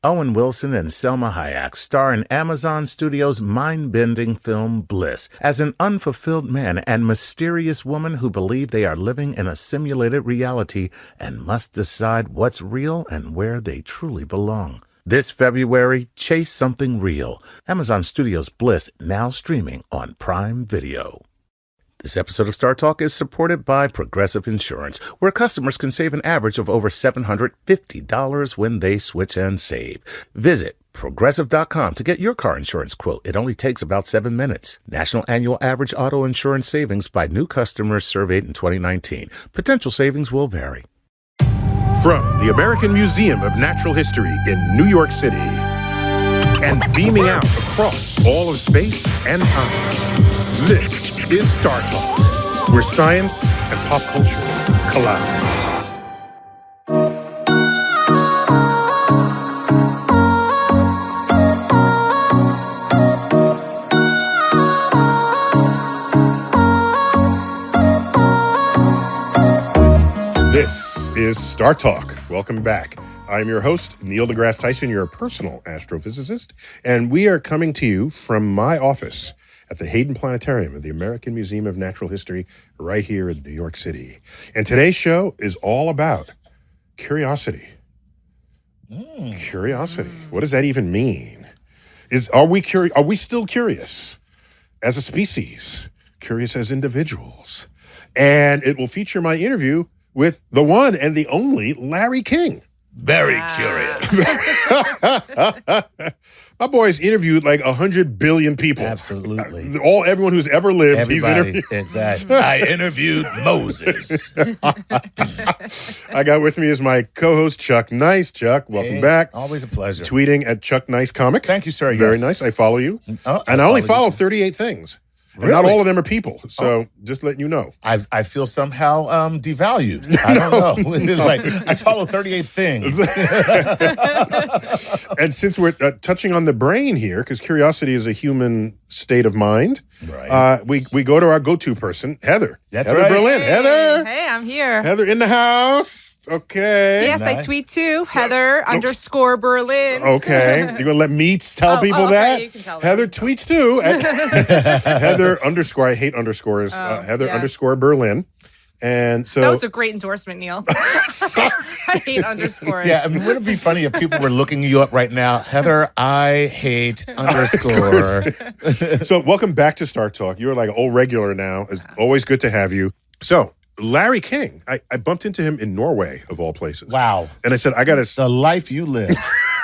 Owen Wilson and Selma Hayek star in Amazon Studios' mind-bending film Bliss as an unfulfilled man and mysterious woman who believe they are living in a simulated reality and must decide what's real and where they truly belong. This February, chase something real. Amazon Studios' Bliss, now streaming on Prime Video. This episode of Star Talk is supported by Progressive Insurance, where customers can save an average of over $750 when they switch and save. Visit Progressive.com to get your car insurance quote. It only takes about 7 minutes. National annual average auto insurance savings by new customers surveyed in 2019. Potential savings will vary. From the American Museum of Natural History in New York City and beaming out across all of space and time, this is Star Talk, where science and pop culture collide. This is Star Talk. Welcome back. I'm your host, Neil Degrasse Tyson, your personal astrophysicist, and we are coming to you from my office at the Hayden Planetarium of the American Museum of Natural History right here in New York City. And today's show is all about curiosity. Curiosity. What does that even mean? Are we still curious as a species? Curious as individuals? And it will feature my interview with the one and the only Larry King. Very curious. My boy's interviewed like 100 billion people. Absolutely. Everyone who's ever lived, Everybody, he's interviewed. Exactly. I interviewed Moses. I got with me as my co-host, Chuck Nice. Chuck, welcome back. Always a pleasure. Tweeting at Chuck Nice Comic. Thank you, sir. Very Yes. nice. I follow you. Oh, and I only follow 38 things. And not all of them are people. So just letting you know. I feel somehow devalued. I don't know. It's like I follow 38 things. And since we're touching on the brain here, because curiosity is a human state of mind, Right. we go to our go-to person, Heather. That's Heather right. Berlin. Heather. Hey, I'm here. Heather in the house. Okay. Yes, I Nice. tweet too. Heather _ Berlin. Okay. You're going to let me tell people okay, that? you can tell them. Heather tweets too. At Heather _ I hate underscores. Heather yeah. _ Berlin. And so That was a great endorsement, Neil. I hate underscores. Yeah, I mean, wouldn't it be funny if people were looking you up right now? Heather, I hate _ So welcome back to Star Talk. You're like an old regular now. It's always good to have you. So Larry King, I bumped into him in Norway, of all places. Wow. And I said, I got to... The life you live.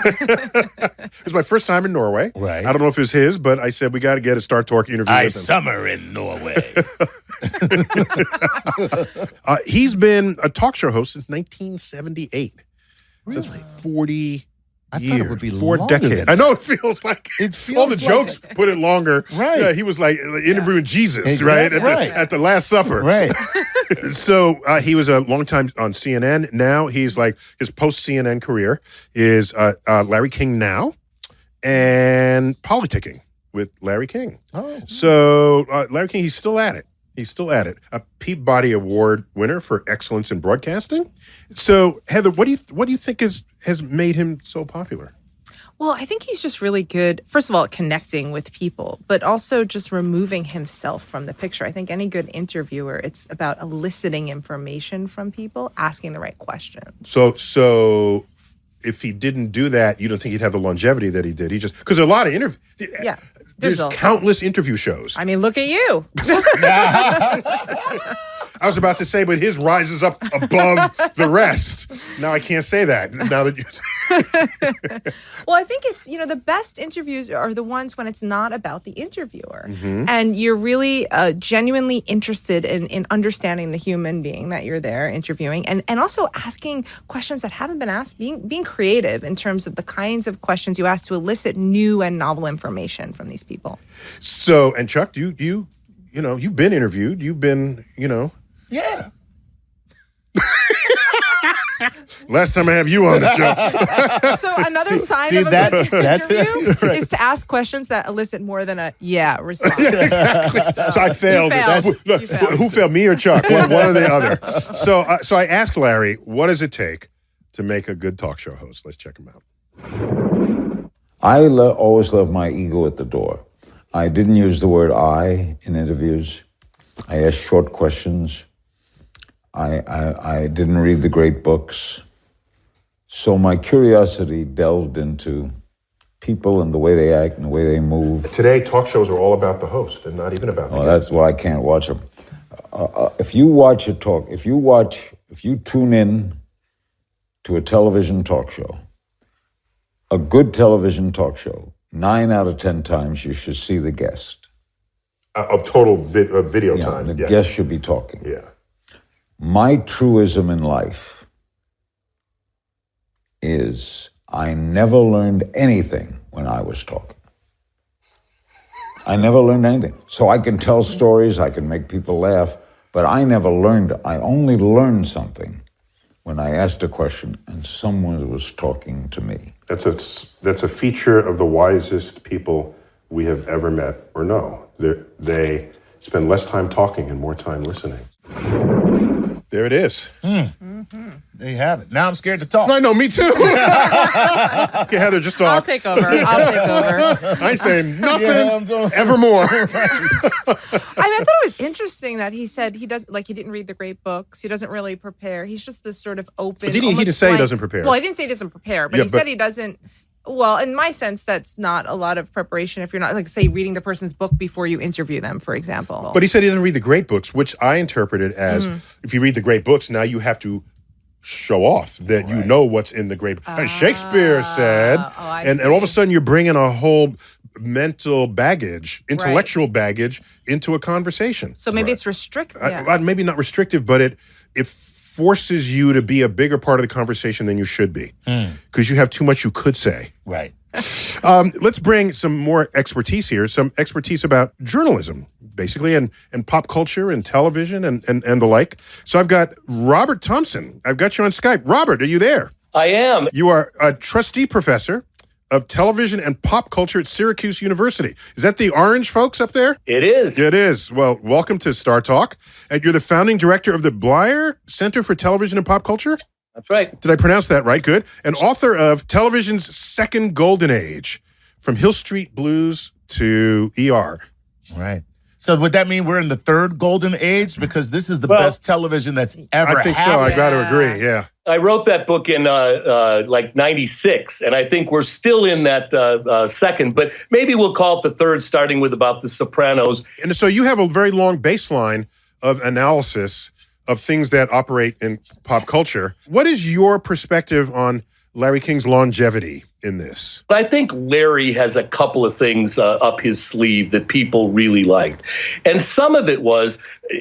It was my first time in Norway. Right. I don't know if it was his, but I said, we got to get a Star Talk interview I with him. summer in Norway. He's been a talk show host since 1978. Really? So that's 40 I years. thought it would be 4 longer decades. than I know it feels like It feels all the like jokes put it longer. Right. Yeah, he was like interviewing Jesus, Exactly. right? At the Last Supper. Right. So he was a long time on CNN. Now he's like, his post-CNN career is Larry King Now and politicking with Larry King. Oh. So Larry King, he's still at it. He's still at it. A Peabody Award winner for excellence in broadcasting. So Heather, what do you think has made him so popular? Well, I think he's just really good, first of all, at connecting with people, but also just removing himself from the picture. I think any good interviewer, it's about eliciting information from people, asking the right questions. So if he didn't do that, you don't think he'd have the longevity that he did. He just, because a lot of interviews. Yeah. There's countless interview shows. I mean, look at you. I was about to say, but his rises up above the rest. Now I can't say that. Now that you... Well, I think it's, the best interviews are the ones when it's not about the interviewer. Mm-hmm. And you're really genuinely interested in understanding the human being that you're there interviewing and also asking questions that haven't been asked, being creative in terms of the kinds of questions you ask to elicit new and novel information from these people. So, and Chuck, you've been interviewed. You've been, Yeah. Last time I have you on the show. So another sign of a good interview is to ask questions that elicit more than a "yeah" response. Exactly. So I failed. You failed. Who failed, me or Chuck? One or the other. So I asked Larry, what does it take to make a good talk show host? Let's check him out. always left my ego at the door. I didn't use the word I in interviews. I asked short questions. I didn't read the great books. So my curiosity delved into people and the way they act and the way they move. Today, talk shows are all about the host and not even about the guest. That's why I can't watch them. If you tune in to a television talk show, a good television talk show, 9 out of 10 times you should see the guest. Of total video time. The guest should be talking. Yeah. My truism in life is I never learned anything when I was talking. I never learned anything. So I can tell stories, I can make people laugh, but I never learned. I only learned something when I asked a question and someone was talking to me. That's a feature of the wisest people we have ever met or know. They spend less time talking and more time listening. There it is. There you have it. Now I'm scared to talk. I know, me too. Okay, Heather, just talk. I'll take over. I say nothing evermore. I thought it was interesting that he said he didn't read the great books. He doesn't really prepare. He's just this sort of open. Did he just say he doesn't prepare? Well, I didn't say he doesn't prepare, but he said he doesn't. Well, in my sense, that's not a lot of preparation if you're not, like, say, reading the person's book before you interview them, for example. But he said he doesn't read the great books, which I interpreted as if you read the great books, now you have to show off that you know what's in the great books. Shakespeare said, and all of a sudden you're bringing a whole mental baggage, intellectual baggage into a conversation. So maybe it's restrictive. Maybe not restrictive, but it forces you to be a bigger part of the conversation than you should be because you have too much you could say. Right. Let's bring some more expertise here, some expertise about journalism, basically, and pop culture and television and the like. So I've got Robert Thompson. I've got you on Skype. Robert, are you there? I am. You are a trustee professor of television and pop culture at Syracuse University. Is that the orange folks up there? It is. It is. Well, welcome to Star Talk. And you're the founding director of the Blyer Center for Television and Pop Culture? That's right. Did I pronounce that right? Good. And author of Television's Second Golden Age, From Hill Street Blues to ER. Right. So would that mean we're in the third golden age? Because this is the best television that's ever happened. I think so. I got to agree. Yeah. I wrote that book in like 96, and I think we're still in that second, but maybe we'll call it the third, starting with about The Sopranos. And so you have a very long baseline of analysis of things that operate in pop culture. What is your perspective on Larry King's longevity in this? I think Larry has a couple of things up his sleeve that people really liked. And some of it was,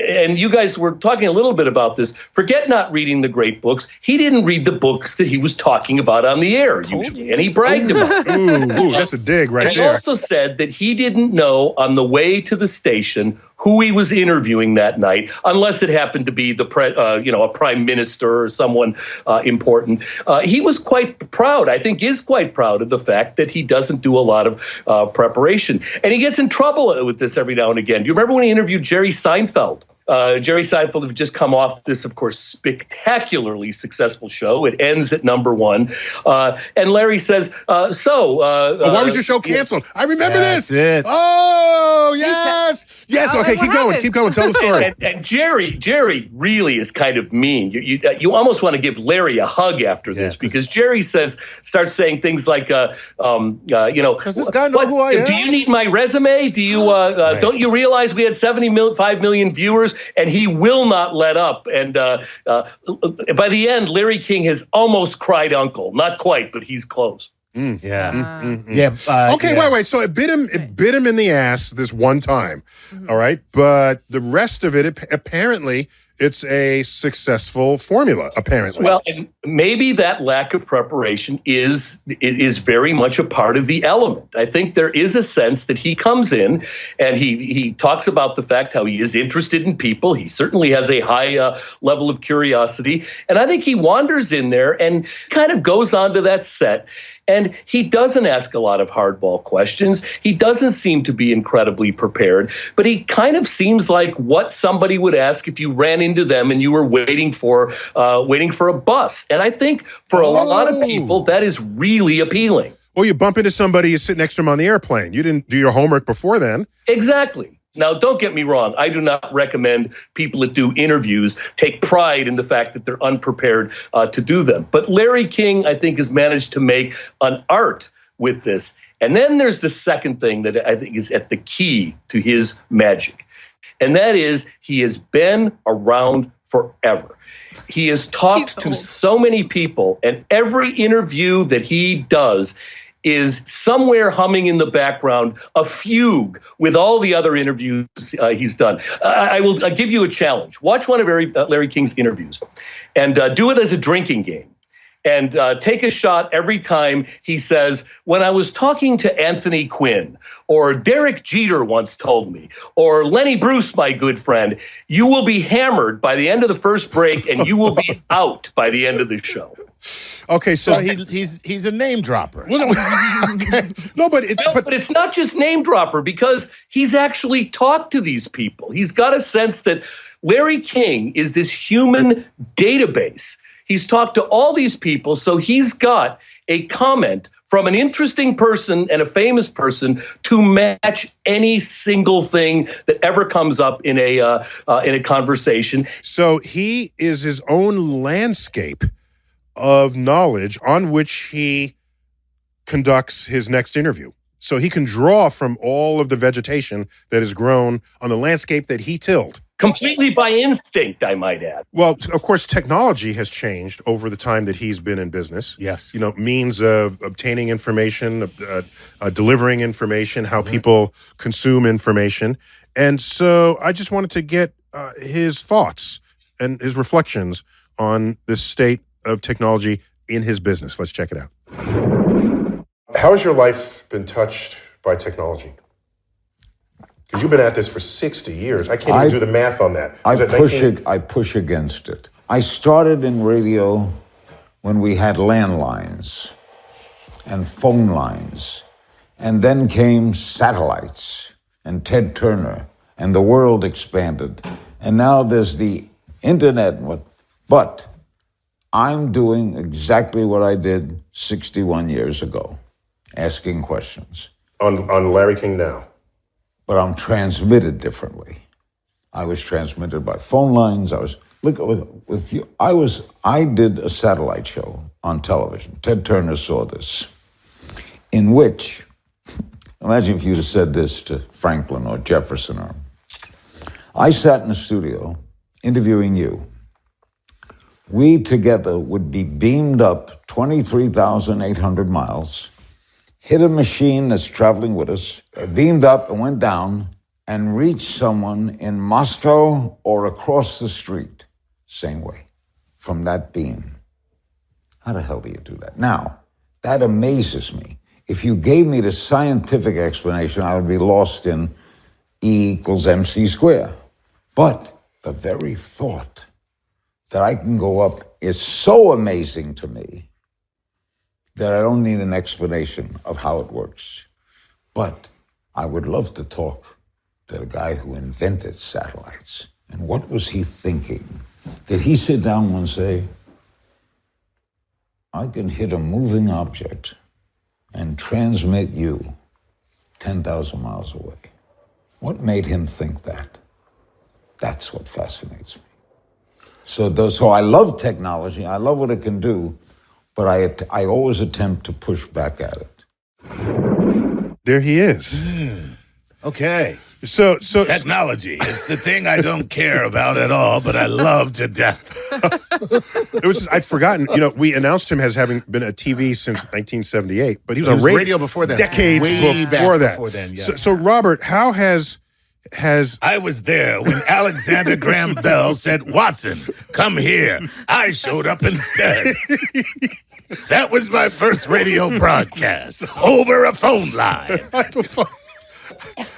and you guys were talking a little bit about this, forget not reading the great books. He didn't read the books that he was talking about on the air, usually, and he bragged about it. Ooh, that's a dig right there. He also said that he didn't know on the way to the station who he was interviewing that night, unless it happened to be a prime minister or someone important. He was quite proud, I think is quite proud of the fact that he doesn't do a lot of preparation. And he gets in trouble with this every now and again. Do you remember when he interviewed Jerry Seinfeld? Jerry Seinfeld had just come off this, of course, spectacularly successful show. It ends at number one. And Larry says, why was your show canceled? I remember this. It. Oh, yes. Yes. Okay, keep going. Keep going. Tell the story. And Jerry really is kind of mean. You almost want to give Larry a hug after this because Jerry starts saying things like, does this guy know who I am? Do you need my resume? Do you don't you realize we had 5 million viewers? And he will not let up. And by the end, Larry King has almost cried uncle. Not quite, but he's close. Wait. So it bit him in the ass this one time. All right. But the rest of it apparently it's a successful formula, apparently. Well, and maybe that lack of preparation is very much a part of the element. I think there is a sense that he comes in and he talks about the fact how he is interested in people. He certainly has a high level of curiosity. And I think he wanders in there and kind of goes onto that set. And he doesn't ask a lot of hardball questions. He doesn't seem to be incredibly prepared, but he kind of seems like what somebody would ask if you ran into them and you were waiting for a bus. And I think for a lot of people, that is really appealing. Or you bump into somebody, you sit next to them on the airplane. You didn't do your homework before then. Exactly. Now, don't get me wrong. I do not recommend people that do interviews take pride in the fact that they're unprepared to do them. But Larry King, I think, has managed to make an art with this. And then there's the second thing that I think is at the key to his magic. And that is he has been around forever. He has talked to so many people, and every interview that he does is somewhere humming in the background a fugue with all the other interviews he's done. I'll give you a challenge. Watch one of Larry King's interviews and do it as a drinking game. And take a shot every time he says, when I was talking to Anthony Quinn, or Derek Jeter once told me, or Lenny Bruce, my good friend, you will be hammered by the end of the first break and you will be out by the end of the show. Okay, so he's a name dropper. Okay. No, but it's not just name dropper, because he's actually talked to these people. He's got a sense that Larry King is this human database. He's talked to all these people, so he's got a comment from an interesting person and a famous person to match any single thing that ever comes up in a conversation. So he is his own landscape of knowledge on which he conducts his next interview. So he can draw from all of the vegetation that has grown on the landscape that he tilled. Completely by instinct, I might add. Well, of course, technology has changed over the time that he's been in business. Yes. Means of obtaining information, delivering information, how people consume information. And so I just wanted to get his thoughts and his reflections on this state of technology in his business. Let's check it out. How has your life been touched by technology? Because you've been at this for 60 years. I can't even do the math on that. I push against it. I started in radio when we had landlines and phone lines. And then came satellites and Ted Turner, and the world expanded. And now there's the internet. But I'm doing exactly what I did 61 years ago, asking questions. On Larry King Now? But I'm transmitted differently. I was transmitted by phone lines. I did a satellite show on television. Ted Turner saw this, in which, imagine if you'd have said this to Franklin or Jefferson. I sat in the studio interviewing you. We together would be beamed up 23,800 miles, hit a machine that's traveling with us, beamed up and went down, and reached someone in Moscow or across the street, same way, from that beam. How the hell do you do that? Now, that amazes me. If you gave me the scientific explanation, I would be lost in E equals MC squared. But the very thought that I can go up is so amazing to me that I don't need an explanation of how it works. But I would love to talk to the guy who invented satellites. And what was he thinking? Did he sit down and say, I can hit a moving object and transmit you 10,000 miles away? What made him think that? That's what fascinates me. So I love technology. I love what it can do. But I always attempt to push back at it. There he is. Okay. So Technology is the thing I don't care about at all, but I love to death. I'd forgotten. We announced him as having been at TV since 1978, but he was on radio before that. Decades Way before back that. Before then, yes. So Robert, how has I was there when Alexander Graham Bell said, Watson, come here. I showed up instead. That was my first radio broadcast over a phone line. I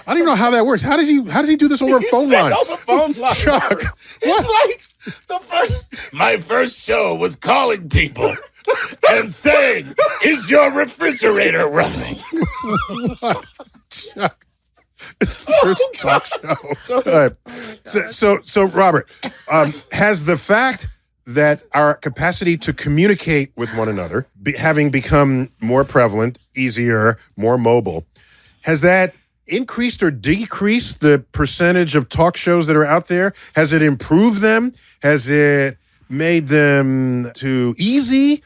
don't even know how that works. How does he do this over a phone line? Over phone line. Chuck, It's like my first show was calling people and saying, is your refrigerator running? Chuck. It's the first talk show. All right. So Robert, has the fact that our capacity to communicate with one another, having become more prevalent, easier, more mobile, has that increased or decreased the percentage of talk shows that are out there? Has it improved them? Has it made them too easy?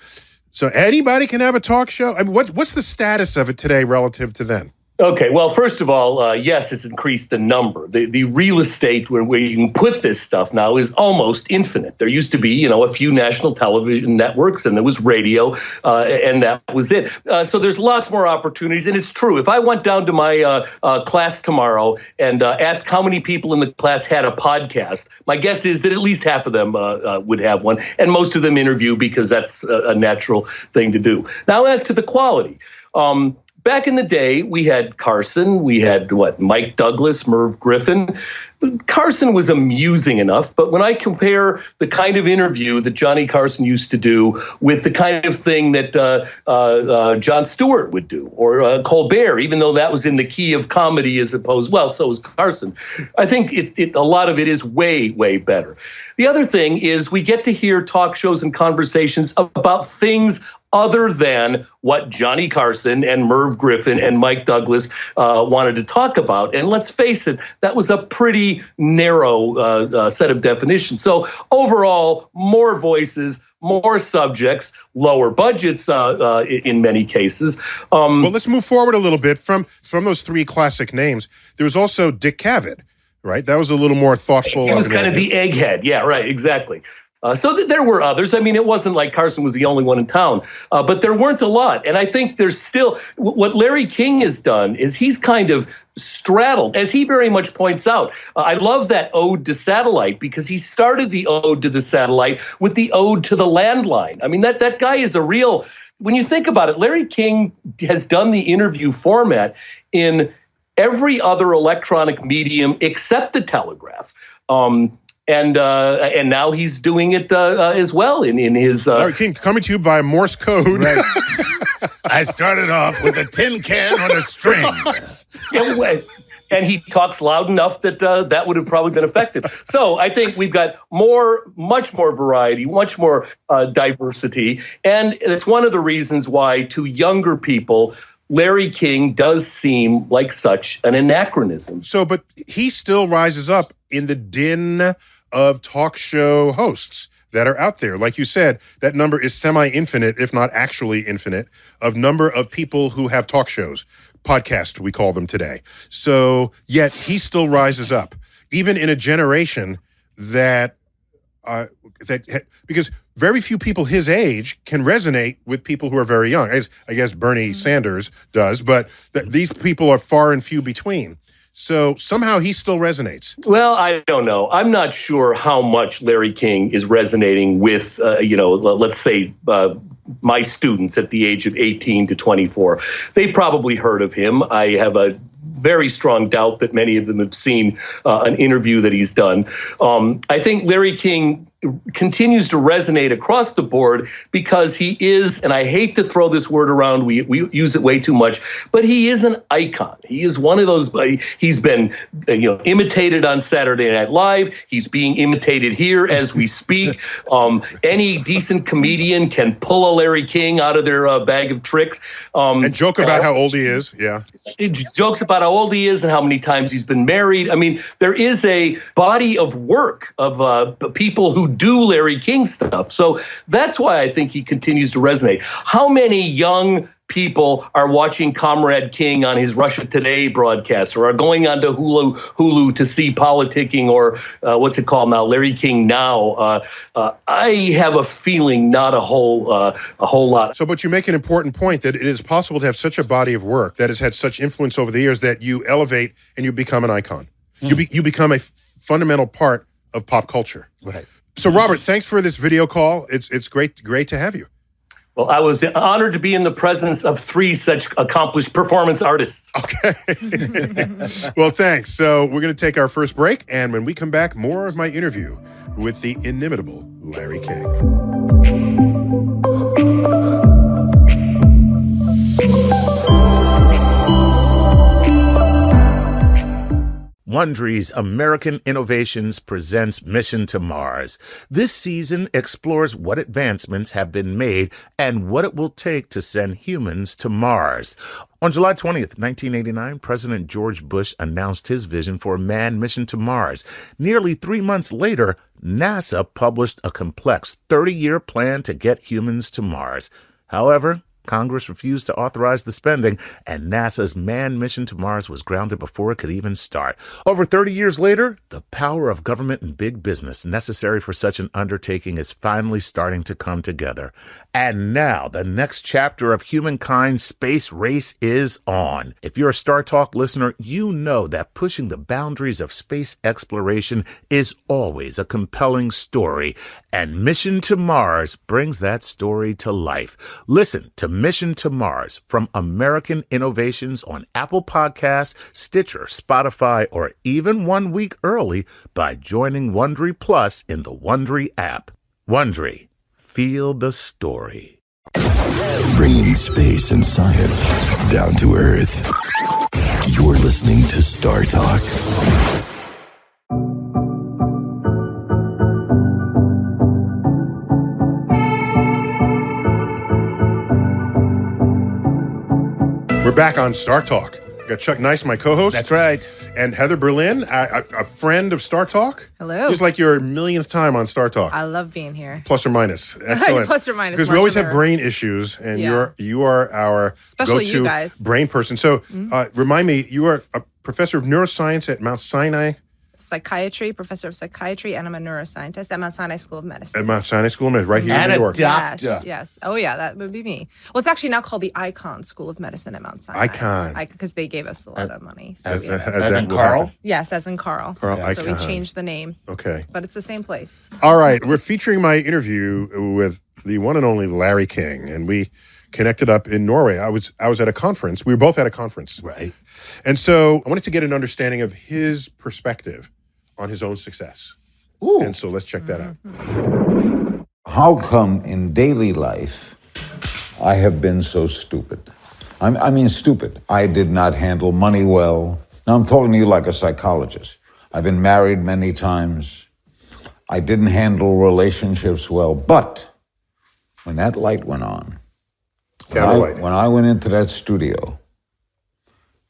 So anybody can have a talk show? I mean, what's the status of it today relative to then? Okay, well, first of all, yes, it's increased the number. The real estate where you can put this stuff now is almost infinite. There used to be, a few national television networks, and there was radio, and that was it. So there's lots more opportunities, and it's true. If I went down to my class tomorrow and asked how many people in the class had a podcast, my guess is that at least half of them would have one, and most of them interview because that's a natural thing to do. Now, as to the quality, back in the day, we had Carson, we had Mike Douglas, Merv Griffin. Carson was amusing enough, but when I compare the kind of interview that Johnny Carson used to do with the kind of thing that Jon Stewart would do, or Colbert, even though that was in the key of comedy as opposed, well, so was Carson, I think a lot of it is way, way better. The other thing is we get to hear talk shows and conversations about things other than what Johnny Carson and Merv Griffin and Mike Douglas wanted to talk about. And let's face it, that was a pretty narrow set of definitions. So overall, more voices, more subjects, lower budgets in many cases. Well, let's move forward a little bit from those three classic names. There was also Dick Cavett, right? That was a little more thoughtful. He was kind of the egghead. Yeah, right, exactly. So there were others. I mean, it wasn't like Carson was the only one in town, but there weren't a lot. And I think there's still, what Larry King has done is he's kind of straddled, as he very much points out. I love that ode to satellite because he started the ode to the satellite with the ode to the landline. I mean, that guy is a real, when you think about it, Larry King has done the interview format in every other electronic medium except the telegraph. And now he's doing it as well in his. Larry King coming to you by Morse code. Right. I started off with a tin can on a string. And he talks loud enough that that would have probably been effective. So I think we've got much more variety, much more diversity. And it's one of the reasons why to younger people, Larry King does seem like such an anachronism. So, but he still rises up in the din of talk show hosts that are out there. Like you said, that number is semi-infinite, if not actually infinite, of number of people who have talk shows, podcasts we call them today. So yet he still rises up, even in a generation that because very few people his age can resonate with people who are very young. I guess Bernie Sanders does, but these people are far and few between. So somehow he still resonates. Well, I don't know. I'm not sure how much Larry King is resonating with, let's say, my students at the age of 18 to 24. They've probably heard of him. I have a very strong doubt that many of them have seen an interview that he's done. I think Larry King continues to resonate across the board because he is, and I hate to throw this word around, we use it way too much, but he is an icon. He is one of those, he's been imitated on Saturday Night Live. He's being imitated here as we speak. Any decent comedian can pull a Larry King out of their bag of tricks. And joke about how old he is, yeah. Jokes about how old he is and how many times he's been married. I mean, there is a body of work of people who do Larry King stuff. So that's why I think he continues to resonate. How many young people are watching Comrade King on his Russia Today broadcast or are going on to Hulu to see Politicking or what's it called now, Larry King Now? I have a feeling not a whole lot. So, but you make an important point that it is possible to have such a body of work that has had such influence over the years that you elevate and you become an icon. You become a fundamental part of pop culture. Right. So, Robert, thanks for this video call. It's great to have you. Well, I was honored to be in the presence of three such accomplished performance artists. Okay. Well, thanks. So we're going to take our first break, and when we come back, more of my interview with the inimitable Larry King. Wondery's American Innovations presents Mission to Mars. This season explores what advancements have been made and what it will take to send humans to Mars. On July 20th, 1989, President George Bush announced his vision for a manned mission to Mars. Nearly 3 months later, NASA published a complex 30-year plan to get humans to Mars. However, Congress refused to authorize the spending, and NASA's manned mission to Mars was grounded before it could even start. Over 30 years later, the power of government and big business necessary for such an undertaking is finally starting to come together. And now, the next chapter of humankind's space race is on. If you're a Star Talk listener, you know that pushing the boundaries of space exploration is always a compelling story, and Mission to Mars brings that story to life. Listen to Mission to Mars from American Innovations on Apple Podcasts, Stitcher, Spotify, or even 1 week early by joining Wondery Plus in the Wondery app. Wondery. Feel the story. Bringing space and science down to Earth. You're listening to Star Talk. We're back on Star Talk. Got Chuck Nice, my co-host. That's right. And Heather Berlin, a friend of Star Talk. Hello. It's like your millionth time on Star Talk. I love being here. Plus or minus. Excellent. Plus or minus. Because we always have brain issues, and Yeah. you are our Especially you go-to guys. brain person. So remind me, you are a professor of neuroscience at Mount Sinai? Psychiatry, professor of psychiatry, and I'm a neuroscientist at Mount Sinai School of Medicine. At Mount Sinai School of Medicine, right here And in a New York. doctor. Yes, yes. Oh, yeah, that would be me. Well, it's actually now called the Icon School of Medicine at Mount Sinai. Icon. Because they gave us a lot of money. So As we had to- As that in will Carl? happen. yes, as in Carl. Carl So we Icon. changed the name, Okay. but it's the same place. All right. We're featuring my interview with the one and only Larry King, and we connected up in Norway. I was at a conference. We were both at a conference. Right. And so I wanted to get an understanding of his perspective on his own success. Ooh. And so let's check that out. How come in daily life I have been so stupid? I mean, stupid. I did not handle money well. Now I'm talking to you like a psychologist. I've been married many times. I didn't handle relationships well. But when that light went on, when I went into that studio,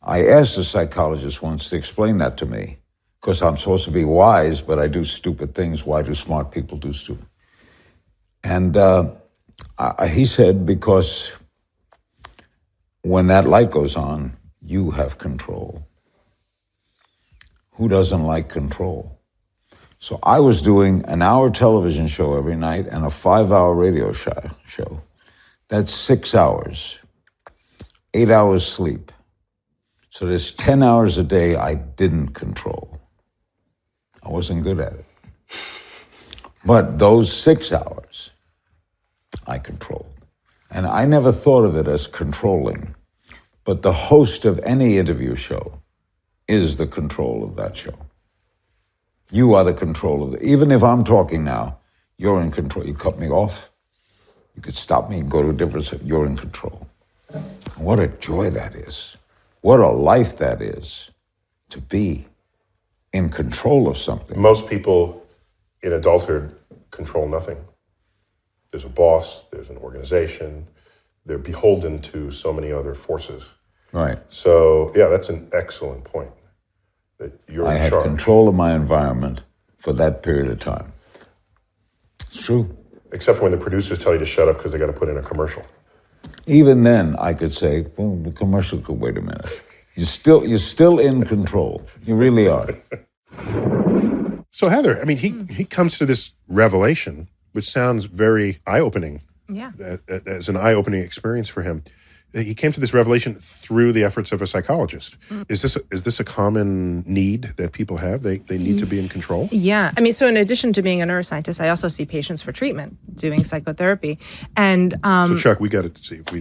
I asked the psychologist once to explain that to me. Because I'm supposed to be wise, but I do stupid things. Why do smart people do stupid? And he said, because when that light goes on, you have control. Who doesn't like control? So I was doing an hour television show every night and a 5-hour radio show. That's 6 hours, 8 hours sleep. So there's 10 hours a day I didn't control. I wasn't good at it. But those 6 hours, I controlled. And I never thought of it as controlling. But the host of any interview show is the control of that show. You are the control of it. Even if I'm talking now, you're in control. You cut me off, you could stop me and go to a different side. You're in control. What a joy that is. What a life that is, to be in control of something. Most people in adulthood control nothing. There's a boss, there's an organization, they're beholden to so many other forces. Right. So, yeah, that's an excellent point. That you're I in had charge. control of my environment for that period of time. It's true. Except for when the producers tell you to shut up because they got to put in a commercial. Even then, I could say, well, the commercial could wait a minute. You're still in control. You really are. So, Heather, I mean, he comes to this revelation, which sounds very eye-opening. Yeah. As an eye-opening experience for him. He came to this revelation through the efforts of a psychologist. Is this a common need that people have? They need to be in control? Yeah. I mean, so in addition to being a neuroscientist, I also see patients for treatment, doing psychotherapy. And So, Chuck, we got to see if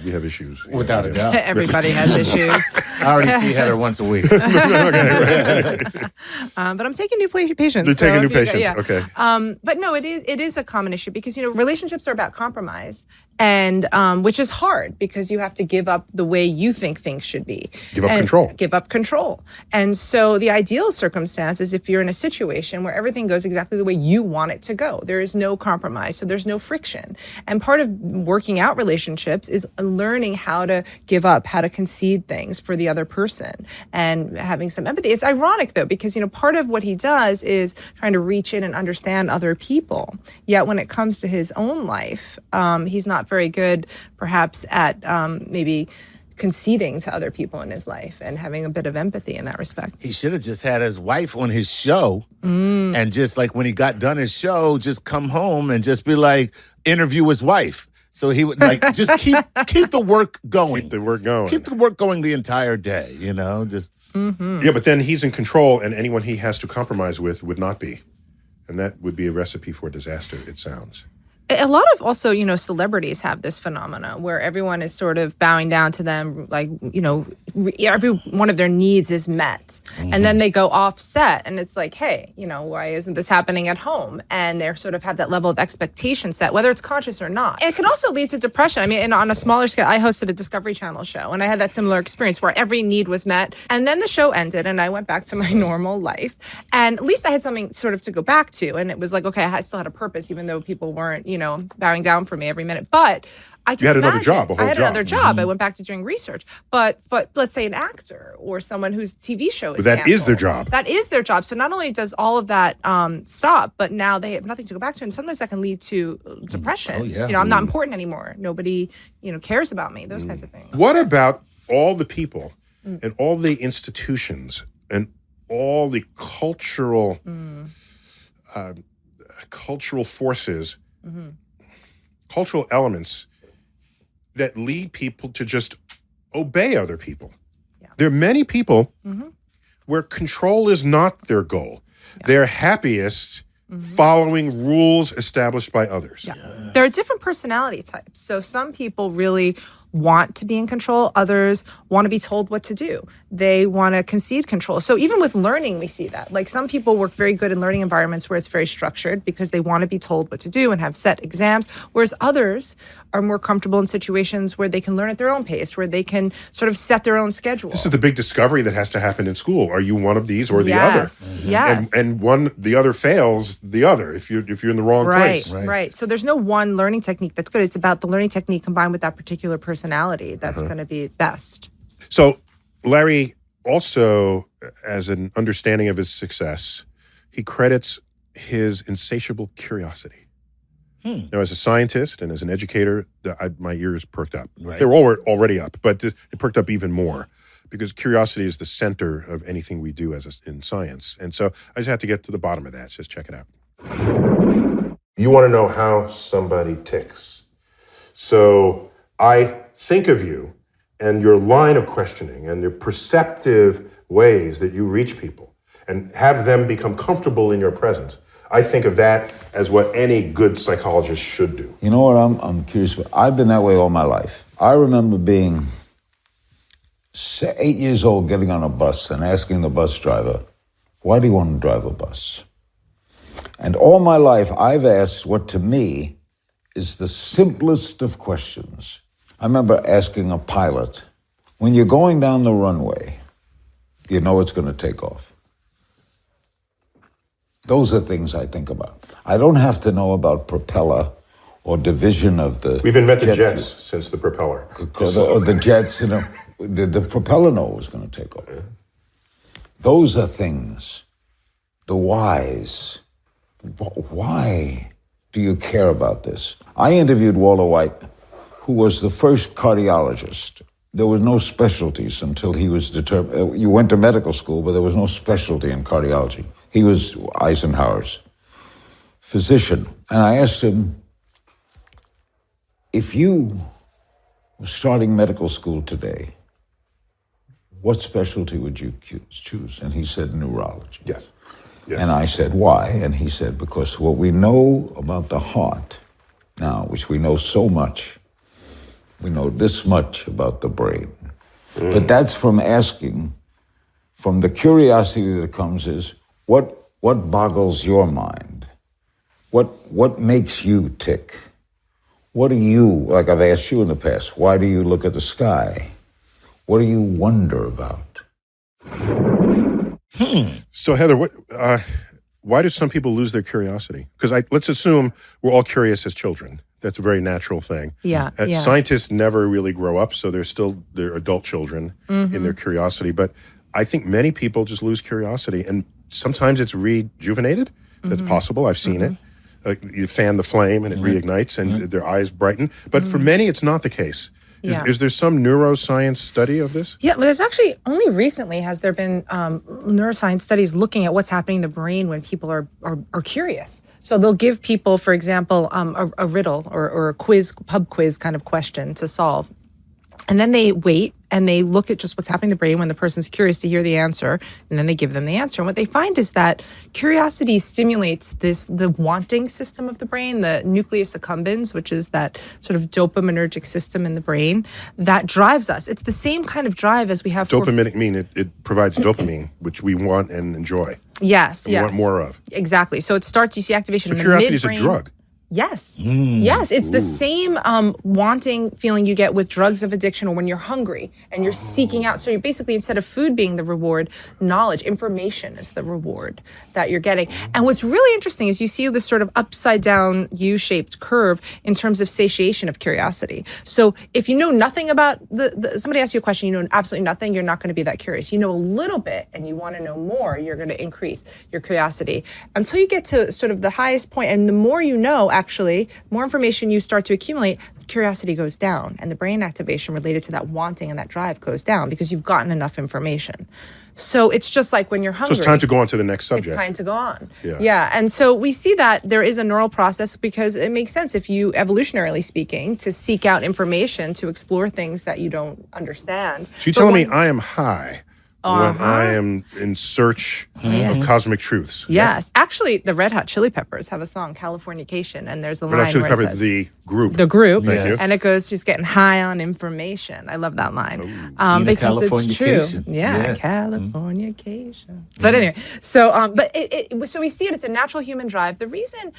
we have issues. Without a doubt. everybody has issues. I already see Heather once a week. But I'm taking new patients. You're taking new if you- patients, okay. But no, it is a common issue because, relationships are about compromise. And which is hard because you have to give up the way you think things should be. Give up control. Give up control. And so the ideal circumstance is if you're in a situation where everything goes exactly the way you want it to go. There is no compromise, so there's no friction. And part of working out relationships is learning how to give up, how to concede things for the other person and having some empathy. It's ironic, though, because, part of what he does is trying to reach in and understand other people. Yet when it comes to his own life, he's not very good, perhaps, at maybe conceding to other people in his life and having a bit of empathy in that respect. He should have just had his wife on his show and just like when he got done his show, just come home and just be like, interview his wife. So he would like just keep the work going. Keep the work going. Keep the work going the entire day, just. Yeah, but then he's in control, and anyone he has to compromise with would not be. And that would be a recipe for disaster, it sounds. A lot of also, celebrities have this phenomena where everyone is sort of bowing down to them, like, every one of their needs is met. And then they go off set and it's like, hey, why isn't this happening at home? And they sort of have that level of expectation set, whether it's conscious or not. And it can also lead to depression. I mean, and on a smaller scale, I hosted a Discovery Channel show and I had that similar experience where every need was met. And then the show ended and I went back to my normal life. And at least I had something sort of to go back to. And it was like, okay, I still had a purpose, even though people weren't, bowing down for me every minute. But I can You had imagine, another job, a whole I had job. another job. I went back to doing research. But let's say an actor or someone whose TV show is But that is canceled. their job. That is their job. So not only does all of that stop, but now they have nothing to go back to. And sometimes that can lead to depression. Oh, yeah. I'm not important anymore. Nobody, cares about me. Those kinds of things. What about all the people and all the institutions and all the cultural forces, cultural elements that lead people to just obey other people? Yeah. There are many people where control is not their goal. Yeah. They're happiest following rules established by others. Yeah. There are different personality types. So some people really want to be in control. Others want to be told what to do. They want to concede control. So even with learning, we see that. Like some people work very good in learning environments where it's very structured because they want to be told what to do and have set exams, whereas others are more comfortable in situations where they can learn at their own pace, where they can sort of set their own schedule. This is the big discovery that has to happen in school. Are you one of these or the other? Yes. And the other fails the other if you're in the wrong place. Right. So there's no one learning technique that's good. It's about the learning technique combined with that particular personality that's going to be best. So Larry also, as an understanding of his success, he credits his insatiable curiosity. Now, as a scientist and as an educator, my ears perked up. Right. They were already up, but it perked up even more because curiosity is the center of anything we do in science. And so I just had to get to the bottom of that. Just check it out. You want to know how somebody ticks. So I think of you and your line of questioning and your perceptive ways that you reach people and have them become comfortable in your presence. I think of that as what any good psychologist should do. You know what I'm curious about? I've been that way all my life. I remember being 8 years old, getting on a bus and asking the bus driver, why do you want to drive a bus? And all my life, I've asked what to me is the simplest of questions. I remember asking a pilot, when you're going down the runway, you know it's going to take off. Those are things I think about. I don't have to know about propeller or division of the... We've invented jets since the propeller. Or the jets, the propeller know it was going to take off. Yeah. Those are things, the whys. Why do you care about this? I interviewed Walter White, who was the first cardiologist. There was no specialties until he was determined. You went to medical school, but there was no specialty in cardiology. He was Eisenhower's physician. And I asked him, if you were starting medical school today, what specialty would you choose? And he said, neurology. Yes. And I said, why? And he said, because what we know about the heart now, which we know so much, we know this much about the brain. But that's from asking, from the curiosity that comes is, what boggles your mind? What makes you tick? What do you, like I've asked you in the past, why do you look at the sky? What do you wonder about? So Heather, why do some people lose their curiosity? Because let's assume we're all curious as children. That's a very natural thing. Yeah. Scientists never really grow up, so they're adult children Mm-hmm. in their curiosity. But I think many people just lose curiosity, and sometimes it's rejuvenated. That's Mm-hmm. possible. I've seen it. You fan the flame and it reignites, and their eyes brighten. But for many, it's not the case. Yeah. Is there some neuroscience study of this? Yeah, but there's actually only recently has there been neuroscience studies looking at what's happening in the brain when people are curious. So they'll give people, for example, a riddle or a quiz, pub quiz kind of question to solve. And then they wait and they look at just what's happening in the brain when the person's curious to hear the answer, and then they give them the answer. And what they find is that curiosity stimulates the wanting system of the brain, the nucleus accumbens, which is that sort of dopaminergic system in the brain that drives us. It's the same kind of drive as we have for... Dopamine, it provides dopamine, which we want and enjoy. Yes, We want more of. Exactly. So it starts, you see activation in the Curiosity is a midbrain. drug. Yes. Yes. It's the same wanting feeling you get with drugs of addiction or when you're hungry and you're seeking out. So you're basically, instead of food being the reward, knowledge, information is the reward that you're getting. And what's really interesting is you see this sort of upside down U-shaped curve in terms of satiation of curiosity. So if you know nothing about somebody asks you a question, you know absolutely nothing, you're not going to be that curious. You know a little bit and you want to know more, you're going to increase your curiosity until you get to sort of the highest point. And the more you know, actually, more information you start to accumulate, curiosity goes down, and the brain activation related to that wanting and that drive goes down because you've gotten enough information. So it's just like when you're hungry. So it's time to go on to the next subject. It's time to go on. Yeah. And so we see that there is a neural process because it makes sense if you, evolutionarily speaking, to seek out information, to explore things that you don't understand. So you're telling me I am high when I am in search of cosmic truths. Yes. Actually, the Red Hot Chili Peppers have a song, Californication, and there's a Red line Hot Chili where Peppers, it says, the group. the group, Thank you. and it goes, she's getting high on information. I love that line because it's true. Californication. Yeah, Yeah. Californication. But anyway, so so we see it. It's a natural human drive. The reason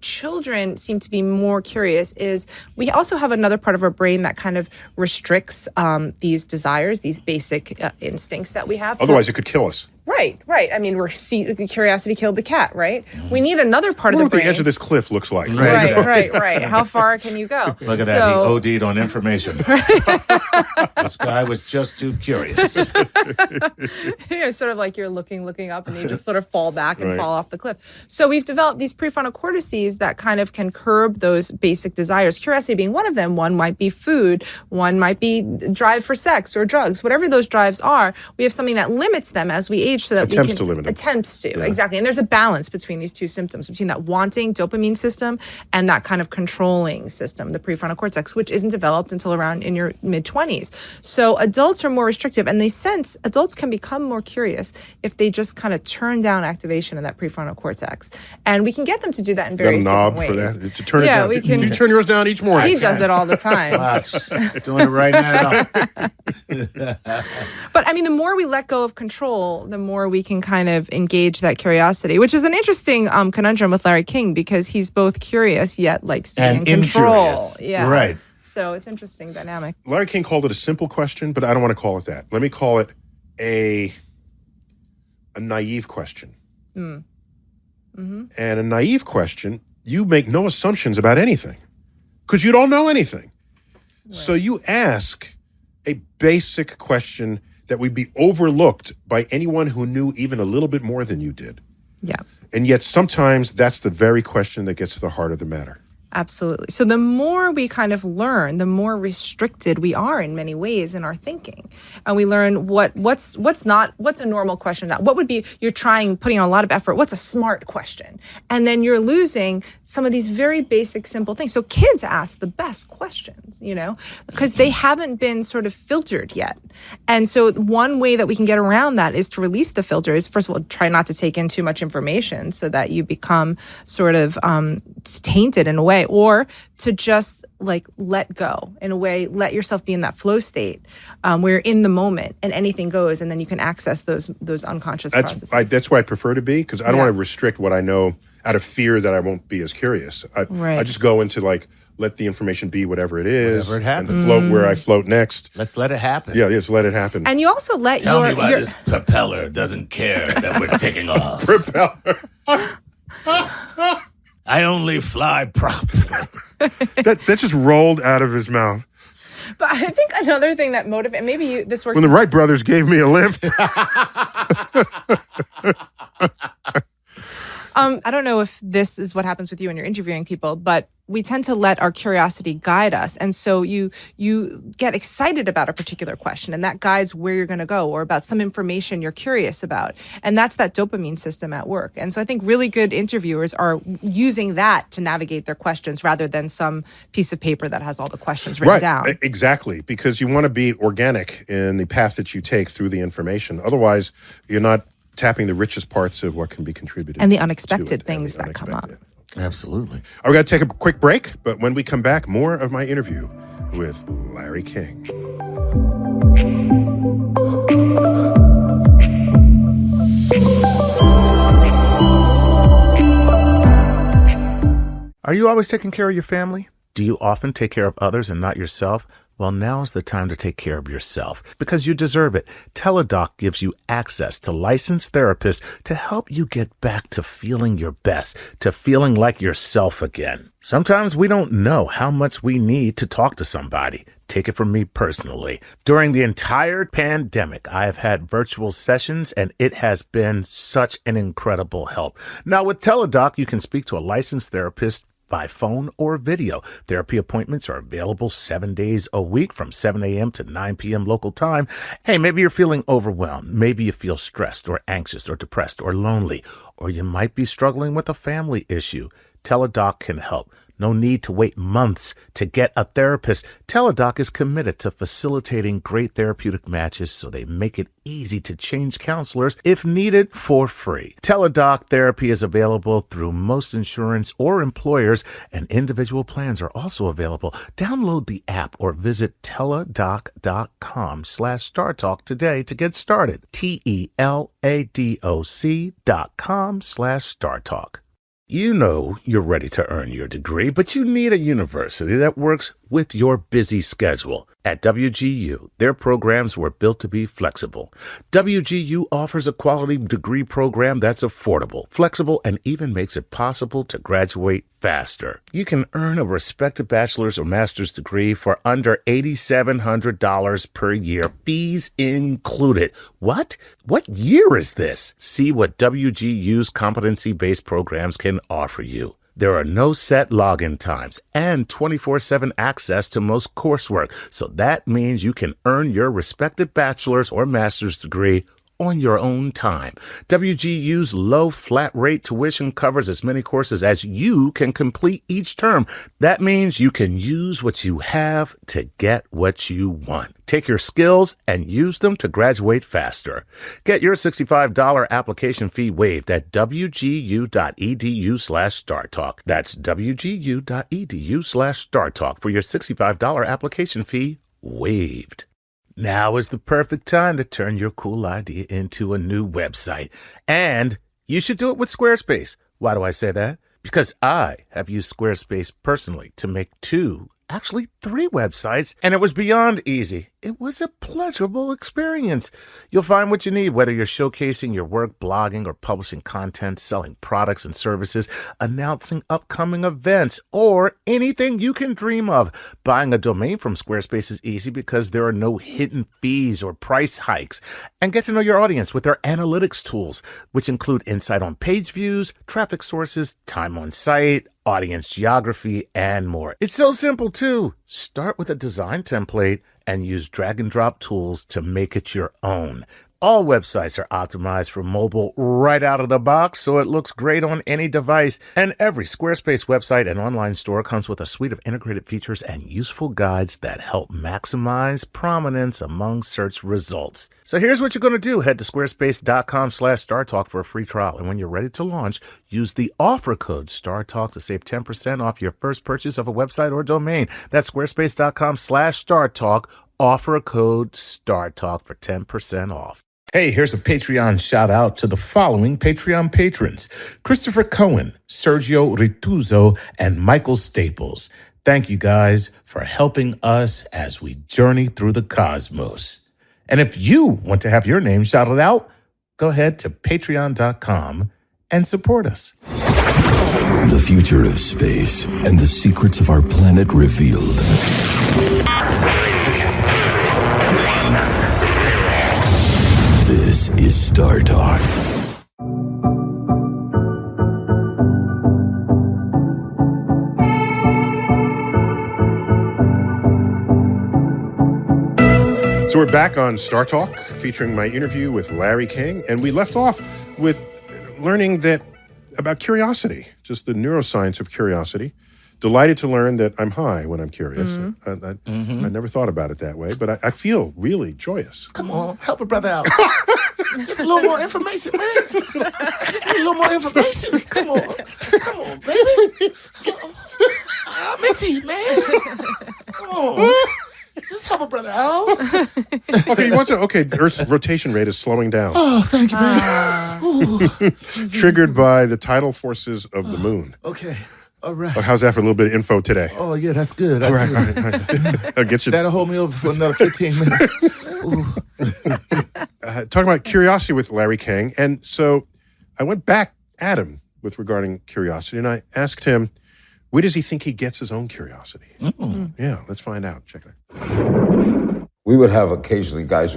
children seem to be more curious is we also have another part of our brain that kind of restricts these desires, these basic instincts that we have. Otherwise, it could kill us. Right. I mean, curiosity killed the cat, right? We need another part I of the wonder what brain. the edge of this cliff looks like. Right. How far can you go? Look at that. He OD'd on information. This guy was just too curious. Sort of like you're looking up and you just sort of fall back and Right. fall off the cliff. So we've developed these prefrontal cortices that kind of can curb those basic desires. Curiosity being one of them. One might be food. One might be drive for sex or drugs. Whatever those drives are, we have something that limits them as we age so that Attempts we can... to limit them. Attempts to, exactly. And there's a balance between these two symptoms, between that wanting dopamine system and that kind of controlling system, the prefrontal cortex, which isn't developed until around in your mid-20s. So adults are more restrictive, and they sense adults can become more curious if they just kind of turn down activation of that prefrontal cortex. And we can get them to do that in Got a various knob different for ways. that? To turn it down. we can. You turn yours down each morning. He does it all the time. Watch. Doing it right now. But I mean, the more we let go of control, the more we can kind of engage that curiosity, which is an interesting conundrum with Larry King because he's both curious yet likes to be in And control. incurious. Yeah. Right. So it's interesting dynamic. Larry King called it a simple question, but I don't want to call it that. Let me call it a naive question. And a naive question, you make no assumptions about anything because you don't know anything. Right. So you ask a basic question that would be overlooked by anyone who knew even a little bit more than you did. Yeah. And yet sometimes that's the very question that gets to the heart of the matter. Absolutely. So the more we kind of learn, the more restricted we are in many ways in our thinking. And we learn what's a normal question. What would be, you're putting on a lot of effort. What's a smart question? And then you're losing some of these very basic, simple things. So kids ask the best questions, because they haven't been sort of filtered yet. And so one way that we can get around that is to release the filter is, first of all, try not to take in too much information so that you become sort of tainted in a way, or to just like let go in a way, let yourself be in that flow state where you're in the moment and anything goes, and then you can access those unconscious processes. That's why I prefer to be, because I don't want to restrict what I know out of fear that I won't be as curious. I just go into like let the information be whatever it is. Whatever it happens. And float where I float next. Let's let it happen. Yeah, just let it happen. And you also let Tell your me why this propeller doesn't care that we're taking off. Propeller. I only fly properly. that just rolled out of his mouth. But I think another thing that motivates, maybe this works. When the Wright brothers gave me a lift. I don't know if this is what happens with you when you're interviewing people, but we tend to let our curiosity guide us. And so you get excited about a particular question, and that guides where you're going to go, or about some information you're curious about. And that's that dopamine system at work. And so I think really good interviewers are using that to navigate their questions rather than some piece of paper that has all the questions written down. Exactly, because you want to be organic in the path that you take through the information. Otherwise, you're not tapping the richest parts of what can be contributed. And the unexpected things that come up. Absolutely. We're going to take a quick break, but when we come back, more of my interview with Larry King. Are you always taking care of your family? Do you often take care of others and not yourself? Well, now's the time to take care of yourself because you deserve it. Teladoc gives you access to licensed therapists to help you get back to feeling your best, to feeling like yourself again. Sometimes we don't know how much we need to talk to somebody. Take it from me personally. During the entire pandemic, I have had virtual sessions, and it has been such an incredible help. Now, with Teladoc, you can speak to a licensed therapist by phone or video. Therapy appointments are available 7 days a week from 7 a.m. to 9 p.m. local time. Hey, maybe you're feeling overwhelmed. Maybe you feel stressed or anxious or depressed or lonely, or you might be struggling with a family issue. Teladoc can help. No need to wait months to get a therapist. Teladoc is committed to facilitating great therapeutic matches, so they make it easy to change counselors if needed for free. Teladoc therapy is available through most insurance or employers, and individual plans are also available. Download the app or visit teladoc.com/StarTalk today to get started. TELADOC.com/StarTalk. You know you're ready to earn your degree, but you need a university that works with your busy schedule. At WGU, their programs were built to be flexible. WGU offers a quality degree program that's affordable, flexible, and even makes it possible to graduate faster. You can earn a respected bachelor's or master's degree for under $8,700 per year, fees included. What? What year is this? See what WGU's competency-based programs can offer you. There are no set login times and 24/7 access to most coursework, so that means you can earn your respected bachelor's or master's degree on your own time. WGU's low flat rate tuition covers as many courses as you can complete each term. That means you can use what you have to get what you want. Take your skills and use them to graduate faster. Get your $65 application fee waived at wgu.edu/StarTalk. That's wgu.edu/StarTalk for your $65 application fee waived. Now is the perfect time to turn your cool idea into a new website. And you should do it with Squarespace. Why do I say that? Because I have used Squarespace personally to make 2, actually 3 websites, and it was beyond easy. It was a pleasurable experience. You'll find what you need, whether you're showcasing your work, blogging, or publishing content, selling products and services, announcing upcoming events, or anything you can dream of. Buying a domain from Squarespace is easy because there are no hidden fees or price hikes. And get to know your audience with their analytics tools, which include insight on page views, traffic sources, time on site, audience geography, and more. It's so simple, too. Start with a design template and use drag and drop tools to make it your own. All websites are optimized for mobile right out of the box, so it looks great on any device. And every Squarespace website and online store comes with a suite of integrated features and useful guides that help maximize prominence among search results. So here's what you're going to do. Head to squarespace.com/StarTalk for a free trial. And when you're ready to launch, use the offer code StarTalk to save 10% off your first purchase of a website or domain. That's squarespace.com/StarTalk. Offer code StarTalk for 10% off. Hey, here's a Patreon shout out to the following Patreon patrons: Christopher Cohen, Sergio Rituzzo, and Michael Staples. Thank you guys for helping us as we journey through the cosmos. And if you want to have your name shouted out, go ahead to patreon.com and support us. The future of space and the secrets of our planet revealed. This is Star Talk. So we're back on Star Talk, featuring my interview with Larry King, and we left off with learning that about curiosity, just the neuroscience of curiosity. Delighted to learn that I'm high when I'm curious. I never thought about it that way, but I feel really joyous. Come on, help a brother out. Just a little more information, man. Just need a little more information. Come on, baby. I'm into you, man. Come on. Just help a brother out. Okay, you want to? Okay, Earth's rotation rate is slowing down. Oh, thank you, man. Triggered by the tidal forces of the moon. Okay, all right. How's that for a little bit of info today? Oh, yeah, that's good. All right. I'll get you. That'll hold me over for another 15 minutes. Talking about curiosity with Larry King. And so I went back at him with regarding curiosity, and I asked him, where does he think he gets his own curiosity? Yeah, let's find out. Check it out. We would have occasionally guys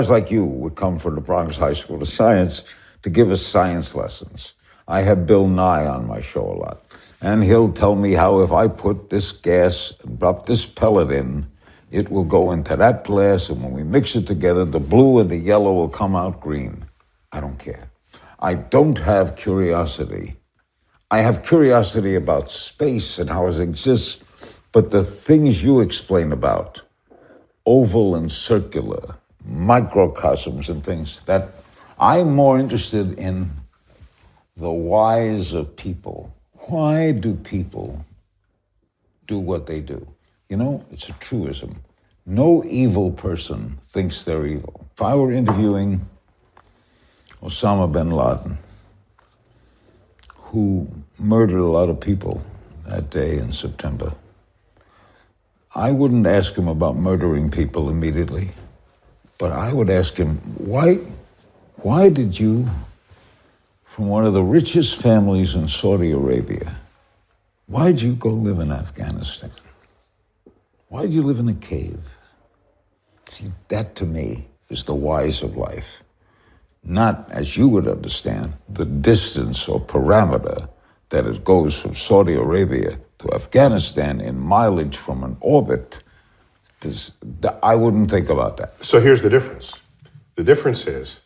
like you would come from the Bronx High School of Science to give us science lessons. I have Bill Nye on my show a lot. And he'll tell me how if I put this gas and drop this pellet in, it will go into that glass, and when we mix it together, the blue and the yellow will come out green. I don't care. I don't have curiosity. I have curiosity about space and how it exists, but the things you explain about, oval and circular, microcosms and things, that I'm more interested in the whys of people. Why do people do what they do? You know, it's a truism. No evil person thinks they're evil. If I were interviewing Osama bin Laden, who murdered a lot of people that day in September, I wouldn't ask him about murdering people immediately, but I would ask him, why did you, from one of the richest families in Saudi Arabia, why did you go live in Afghanistan? Why did you live in a cave? See, that to me is the whys of life. Not, as you would understand, the distance or parameter that it goes from Saudi Arabia to Afghanistan in mileage from an orbit. I wouldn't think about that. So here's the difference. The difference is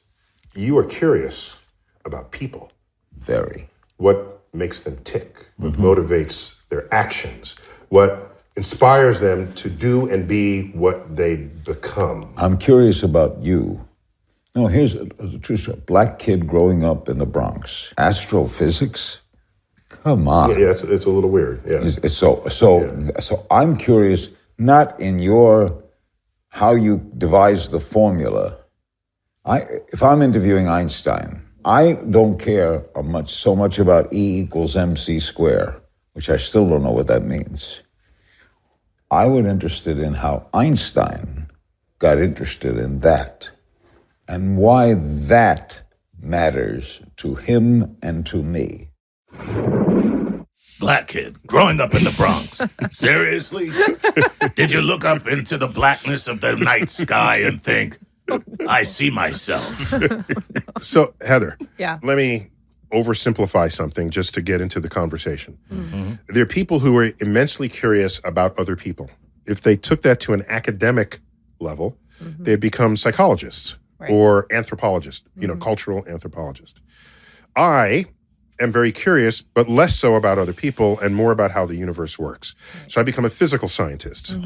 you are curious about people. Very. What makes them tick, what motivates their actions, what inspires them to do and be what they become. I'm curious about you. No, here's a true story. Black kid growing up in the Bronx. Astrophysics? Come on. Yeah, it's a little weird. Yeah. So I'm curious, not in how you devise the formula. If I'm interviewing Einstein, I don't care so much about E equals MC square, which I still don't know what that means. I was interested in how Einstein got interested in that, and why that matters to him and to me. Black kid growing up in the Bronx. Seriously? Did you look up into the blackness of the night sky and think, I see myself? So, Heather, Yeah. let me oversimplify something just to get into the conversation. There are people who are immensely curious about other people. If they took that to an academic level, they'd become psychologists or anthropologists, cultural anthropologists. I am very curious, but less so about other people and more about how the universe works. So I become a physical scientist,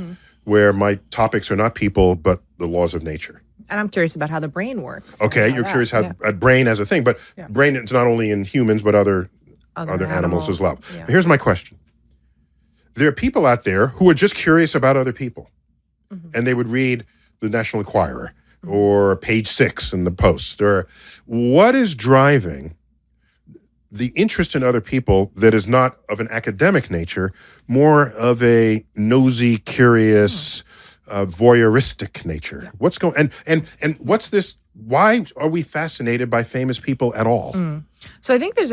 where my topics are not people, but the laws of nature. And I'm curious about how the brain works. Okay, you're curious how a brain as a thing, but brain is not only in humans, but other animals as well. Yeah. Here's my question. There are people out there who are just curious about other people, and they would read the National Enquirer or Page 6 in the Post, or what is driving the interest in other people that is not of an academic nature, more of a nosy, curious, voyeuristic nature. What's going and what's this? Why are we fascinated by famous people at all? So I think there's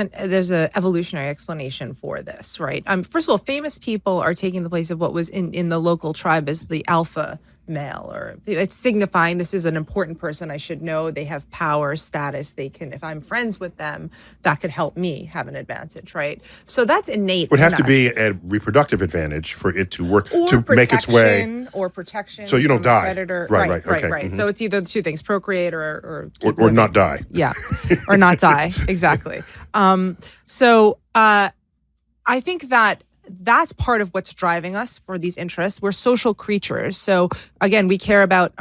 a evolutionary explanation for this, right? First of all, famous people are taking the place of what was in the local tribe as the alpha male, or it's signifying this is an important person I should know. They have power, status. They can, if I'm friends with them, that could help me have an advantage, right? So that's innate. It would have to be a reproducctive advantage for it to work, to make its way. Or protection. So you don't die. Predator. Right. Okay. Right. So it's either the two things: procreate or not die. Yeah, or not die. Exactly. So I think that's part of what's driving us for these interests. We're social creatures. So again, we care about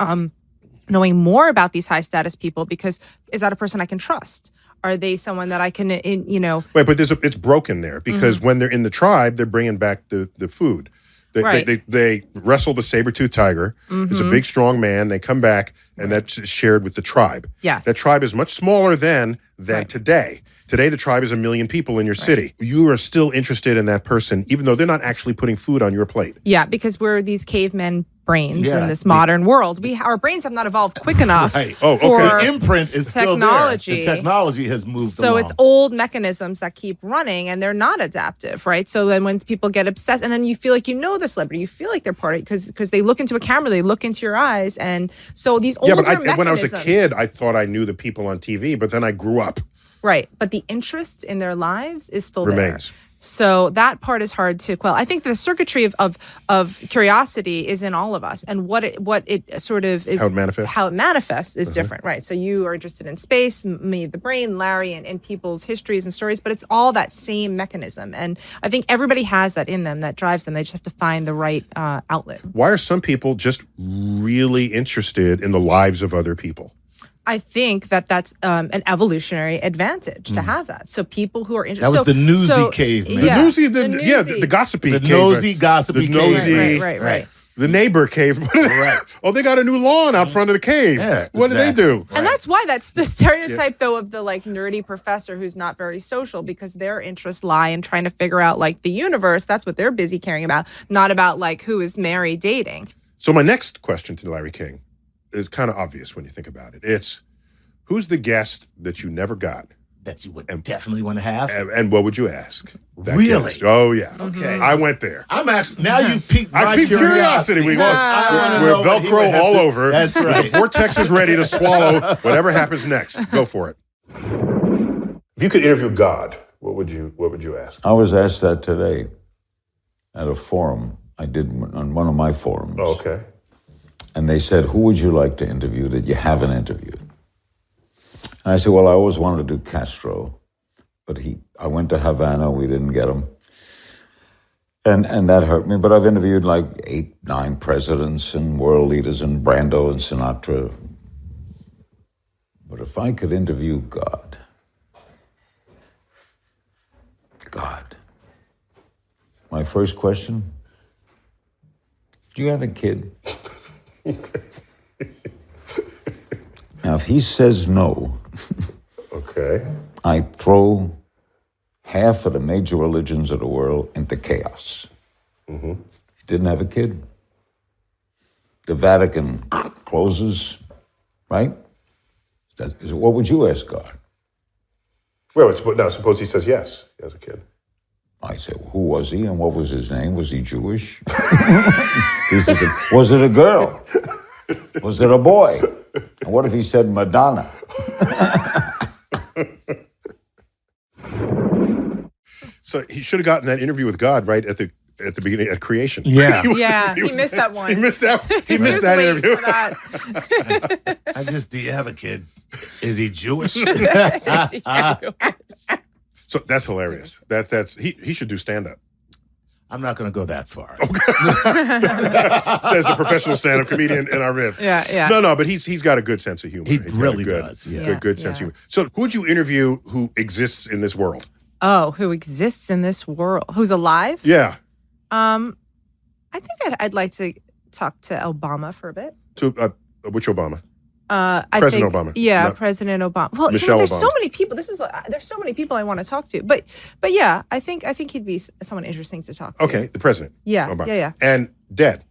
knowing more about these high status people because is that a person I can trust? Are they someone that I can, Wait, but it's broken there because when they're in the tribe, they're bringing back the food. They wrestle the saber-toothed tiger. It's a big, strong man. They come back, and that's shared with the tribe. Yes. That tribe is much smaller than today. Today, the tribe is 1 million people in your city. You are still interested in that person, even though they're not actually putting food on your plate. Yeah, because we're these cavemen brains in this modern world. Our brains have not evolved quick enough. Right. For the imprint is technology. Still there. The technology has moved So along. it's old mechanisms that keep running and they're not adaptive, right? So then when people get obsessed and then you feel like you know the celebrity, you feel like they're part of it because they look into a camera, they look into your eyes. And so these older mechanisms. When I was a kid, I thought I knew the people on TV, but then I grew up. Right. But the interest in their lives is still Remains. there. So that part is hard to quell. I think the circuitry of curiosity is in all of us, and what it sort of is how it manifests is different, right? So you are interested in space, me, the brain, Larry, and people's histories and stories, but it's all that same mechanism, and I think everybody has that in them that drives them. They just have to find the right outlet. Why are some people just really interested in the lives of other people? I think that's an evolutionary advantage to have that. So people who are interested. That was the newsy caveman. Yeah, the gossipy the caveman. Nosy, gossipy caveman. Right. The neighbor cave. Right. Oh, they got a new lawn out front of the cave. Yeah, what did they do? And that's why that's the stereotype, though, of the nerdy professor who's not very social because their interests lie in trying to figure out the universe. That's what they're busy caring about, not about who is Mary dating. So my next question to Larry King is kind of obvious when you think about it. It's, who's the guest that you never got? That you would definitely want to have? And what would you ask? Really? Guest? Oh, yeah. Okay. I went there. I'm actually, now you piqued my curiosity. We're Velcro all over. That's right. The vortex is ready to swallow whatever happens next. Go for it. If you could interview God, what would you ask? I was asked that today at a forum I did on one of my forums. Oh, okay. And they said, who would you like to interview that you haven't interviewed? And I said, well, I always wanted to do Castro, but I went to Havana, we didn't get him. And that hurt me, but I've interviewed 8, 9 presidents and world leaders and Brando and Sinatra. But if I could interview God, my first question, do you have a kid? Now, if he says no, okay, I throw half of the major religions of the world into chaos. Mm-hmm. He didn't have a kid. The Vatican closes, right? What would you ask God? Well, now suppose he says yes, he has a kid. I said, well, who was he and what was his name? Was he Jewish? He said, was it a girl? Was it a boy? And what if he said Madonna? So he should have gotten that interview with God right at the beginning at creation. Yeah. He missed that one. He missed that interview. Do you have a kid? Is he Jewish? So that's hilarious. He should do stand-up. I'm not going to go that far. Says the professional stand-up comedian in our midst. Yeah. No, but he's got a good sense of humor. He He's really got a does. Good sense of humor. So who would you interview who exists in this world? Oh, who exists in this world? Who's alive? Yeah. I think I'd like to talk to Obama for a bit. To which Obama? President Obama. Yeah, Not President Obama. Well, Michelle there's Obama. so many people. There's so many people I want to talk to. But yeah, I think he'd be someone interesting to talk to. Okay, the president. Yeah, Obama. yeah. And dead.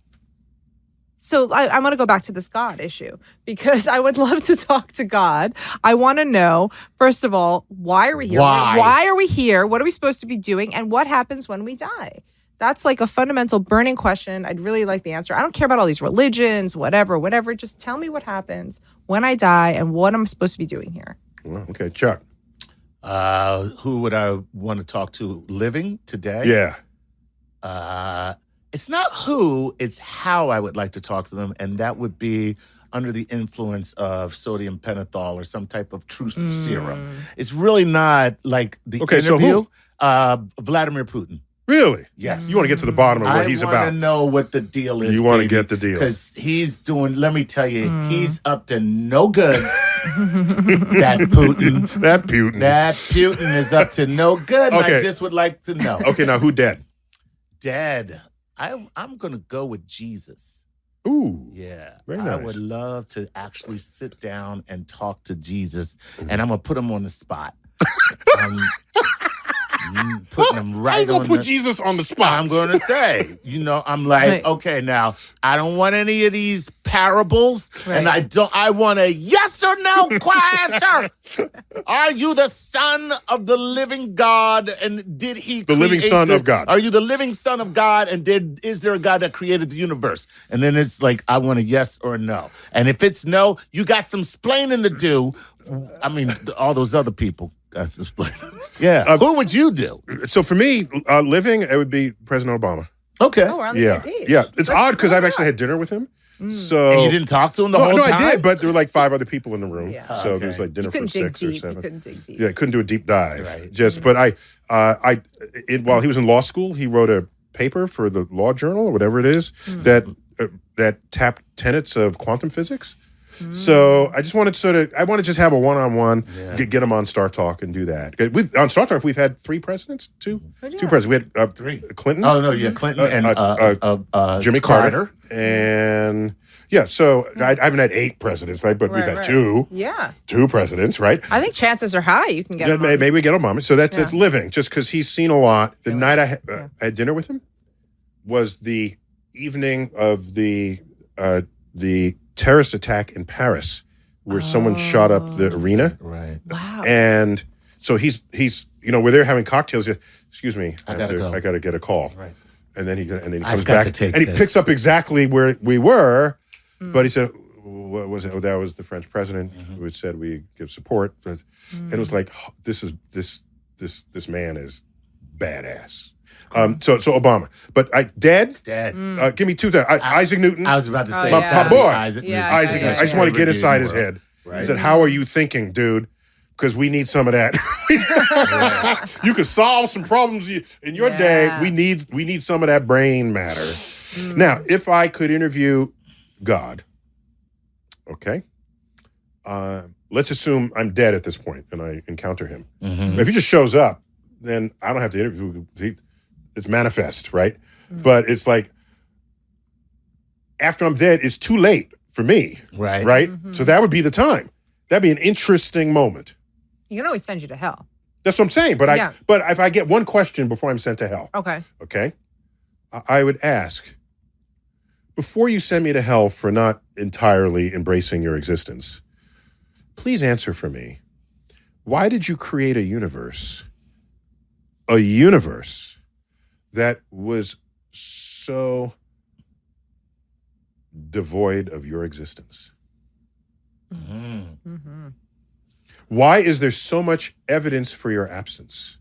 So I want to go back to this God issue because I would love to talk to God. I want to know, first of all, why are we here? Why? Why are we here? What are we supposed to be doing? And what happens when we die? That's like a fundamental burning question. I'd really like the answer. I don't care about all these religions, whatever. Just tell me what happens when I die and what I'm supposed to be doing here. Well, okay, Chuck. Who would I want to talk to living today? Yeah. It's not who, it's how I would like to talk to them, and that would be under the influence of sodium pentothal or some type of truth serum. It's really not like the Okay, so interview. Vladimir Putin. Really? Yes. You want to get to the bottom of what he's I about. want to know what the deal is. You want to get the deal. Because he's doing, let me tell you, he's up to no good. That Putin. That Putin. That Putin is up to no good. And Okay. I just would like to know. Okay, now who dead? Dead. I'm going to go with Jesus. Ooh. Yeah. Very I nice. would love to actually sit down and talk to Jesus, and I'm going to put him on the spot. Putting him right How you on gonna put the Jesus on the spot? I'm going to say, I'm like, Right. okay, now I don't want any of these parables, and Right. I want a yes or no answer. Are you the son of the living God? And did he The living create son of God. Are you the living son of God? And is there a God that created the universe? And then it's like, I want a yes or a no. And if it's no, you got some splaining to do. I mean, all those other people got some splaining. Yeah. Who would you do? So for me, living, it would be President Obama. Okay. Oh, we're on the Yeah. same page. Yeah. It's odd because go I've on. actually had dinner with him. So And you didn't talk to him the whole no, time? I did, but there were like 5 other people in the room. Yeah. So Okay. there was like dinner You for couldn't dig 6 or deep. You 7. couldn't dig deep. Yeah, I couldn't do a deep dive. Right. Just, but while he was in law school, he wrote a paper for the Law Journal or whatever it is that tapped tenets of quantum physics. So I just wanted to just have a one-on-one, get him on Star Talk and do that. On Star Talk we've had 3 presidents, two presidents. We had 3. Clinton. Oh, no, yeah, Clinton and Jimmy Carter. And yeah, so I haven't had 8 presidents, but we've had Right. 2 Yeah. presidents, right? I think chances are high you can get Yeah, him on. maybe we get Obama. So that's it's living, just because he's seen a lot. The night I had dinner with him was the evening of the terrorist attack in Paris, where someone shot up the arena. Right. Wow. And so he's we're there having cocktails. Excuse me, I gotta go. I got to get a call. Right. And then he I've comes got back to take and he this. picks up exactly where we were, but he said, "What was it? Oh, that was the French president who had said we give support." And it was like, this man is badass. So Obama, but dead. Dead. Give me 2 things. Isaac Newton. I was about to say, Oh, it's yeah. gotta be My boy. Isaac. Yeah, Newton. Isaac. yeah, I just yeah. want to get inside his head. Right. He said, "How are you thinking, dude? Because we need some of that. You could solve some problems in your day. Yeah. We need some of that brain matter." Now, if I could interview God, okay, let's assume I'm dead at this point and I encounter him. If he just shows up, then I don't have to interview. It's manifest, right? But it's like after I'm dead, it's too late for me, Right. right? So that would be the time. That'd be an interesting moment. You can always send you to hell. That's what I'm saying. But Yeah. but if I get one question before I'm sent to hell, Okay. okay, I would ask, before you send me to hell for not entirely embracing your existence, please answer for me. Why did you create a universe that was so devoid of your existence? Why is there so much evidence for your absence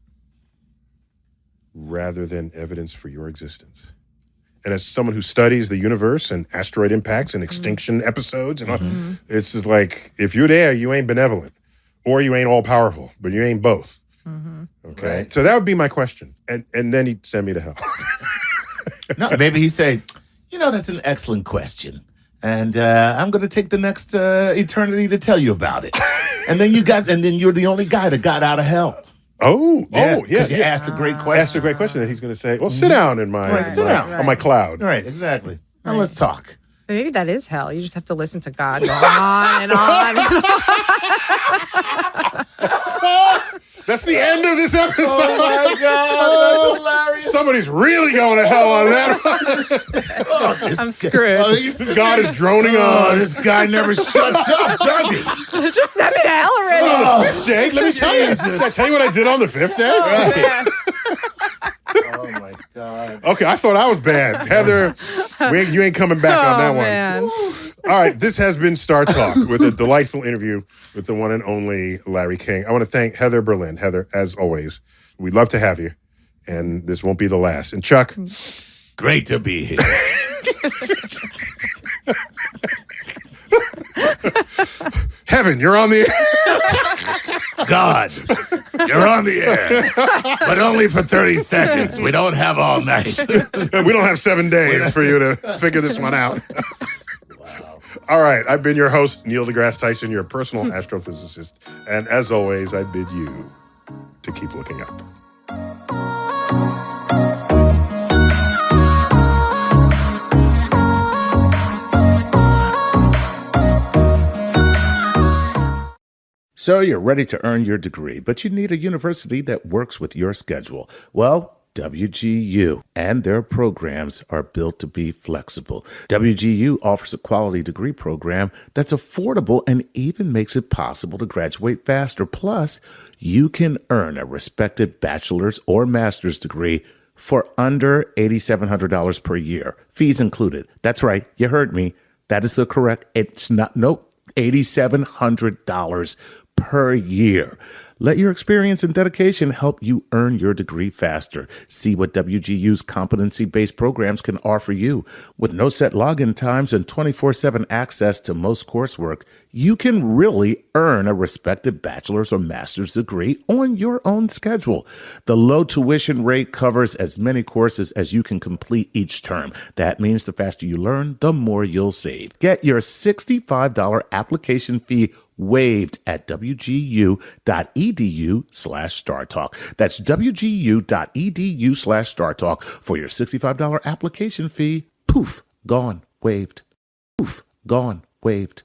rather than evidence for your existence? And as someone who studies the universe and asteroid impacts and extinction episodes, and all, it's just like, if you're there, you ain't benevolent, or you ain't all powerful, but you ain't both. Okay, Right. so that would be my question, and then he'd send me to hell. No, maybe he say, that's an excellent question. And I'm going to take the next eternity to tell you about it. And then you're the only guy that got out of hell. Yeah. Because you asked a great question. Asked a great question that he's going to say, well, sit down in my, Right, sit down. on my cloud. Right, exactly. Now let's talk. Maybe that is hell. You just have to listen to God go on and on. That's the end of this episode. Oh my God, that's hilarious. Somebody's really going to hell on that. I'm screwed. This God is droning on. This guy never shuts up, does he? Just send me to hell already. On the fifth day, let me tell you. Jesus. Did I tell you what I did on the fifth day? Oh, man. Oh my God. Okay, I thought I was bad. Heather, you ain't coming back on that Oh, one. man. All right, this has been Star Talk with a delightful interview with the one and only Larry King. I want to thank Heather Berlin. Heather, as always, we'd love to have you, and this won't be the last. And Chuck, Great to be here. Heaven, you're on the air. God, you're on the air, but only for 30 seconds. We don't have all night. We don't have 7 days for you to figure this one out. Wow. All right, I've been your host, Neil deGrasse Tyson, your personal astrophysicist. And as always, I bid you to keep looking up. So you're ready to earn your degree, but you need a university that works with your schedule. Well, WGU and their programs are built to be flexible. WGU offers a quality degree program that's affordable and even makes it possible to graduate faster. Plus, you can earn a respected bachelor's or master's degree for under $8,700 per year. Fees included. That's right. You heard me. That is the correct. It's not, nope, $8,700 per year. Let your experience and dedication help you earn your degree faster. See what WGU's competency-based programs can offer you. With no set login times and 24/7 access to most coursework, you can really earn a respected bachelor's or master's degree on your own schedule. The low tuition rate covers as many courses as you can complete each term. That means the faster you learn, the more you'll save. Get your $65 application fee waived at wgu.edu/StarTalk. That's wgu.edu/StarTalk for your $65 application fee. Poof, gone, waived. Poof, gone, waived.